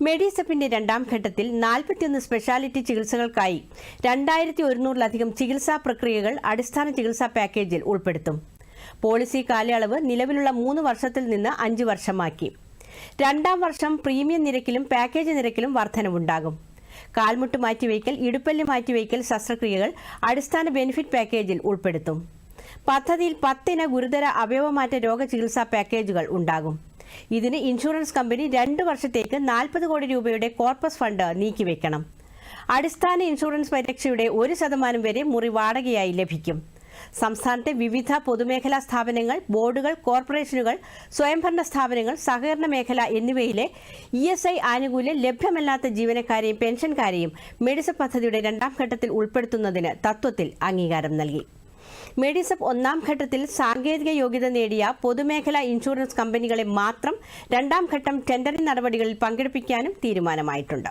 മെഡിസെപ്പിന്റെ രണ്ടാം ഘട്ടത്തിൽ 41 സ്പെഷ്യാലിറ്റി ചികിത്സകൾക്കായി 2100-ലധികം ചികിത്സാ പ്രക്രിയകൾ അടിസ്ഥാന ചികിത്സാ പാക്കേജിൽ ഉൾപ്പെടുത്തും. പോളിസി കാലയളവ് നിലവിലുള്ള 3 വർഷത്തിൽ നിന്ന് 5 വർഷമാക്കി. രണ്ടാം വർഷം പ്രീമിയം നിരക്കിലും പാക്കേജ് നിരക്കിലും വർധനവുണ്ടാകും. കാൽമുട്ട് മാറ്റിവയ്ക്കൽ, ഇടുപ്പല്ല് മാറ്റിവയ്ക്കൽ ശസ്ത്രക്രിയകൾ അടിസ്ഥാന ബെനിഫിറ്റ് പാക്കേജിൽ ഉൾപ്പെടുത്തും. പദ്ധതിയിൽ 10 ഇന ഗുരുതര അവയവമാറ്റ രോഗചികിത്സാ പാക്കേജുകൾ ഉണ്ടാകും. ഇതിന് ഇൻഷുറൻസ് കമ്പനി 2 വർഷത്തേക്ക് 40 കോടി രൂപയുടെ കോർപ്പസ് ഫണ്ട് നീക്കിവെക്കണം. അടിസ്ഥാന ഇൻഷുറൻസ് പരിരക്ഷയുടെ 1% വരെ മുറി വാടകയായി ലഭിക്കും. സംസ്ഥാനത്തെ വിവിധ പൊതുമേഖലാ സ്ഥാപനങ്ങൾ, ബോർഡുകൾ, കോർപ്പറേഷനുകൾ, സ്വയംഭരണ സ്ഥാപനങ്ങൾ, സഹകരണ മേഖല എന്നിവയിലെ ESI ആനുകൂല്യം ലഭ്യമല്ലാത്ത ജീവനക്കാരെയും പെൻഷൻകാരെയും മെഡിസെപ്പ് പദ്ധതിയുടെ രണ്ടാം ഘട്ടത്തിൽ ഉൾപ്പെടുത്തുന്നതിന് തത്വത്തിൽ അംഗീകാരം നൽകി. മെഡിസെപ്പ് ഒന്നാം ഘട്ടത്തിൽ സാങ്കേതിക യോഗ്യത നേടിയ പൊതുമേഖലാ ഇൻഷുറൻസ് കമ്പനികളെ മാത്രം രണ്ടാം ഘട്ടം ടെൻഡറിംഗ് നടപടികളിൽ പങ്കെടുപ്പിക്കാനും തീരുമാനമായിട്ടുണ്ട്.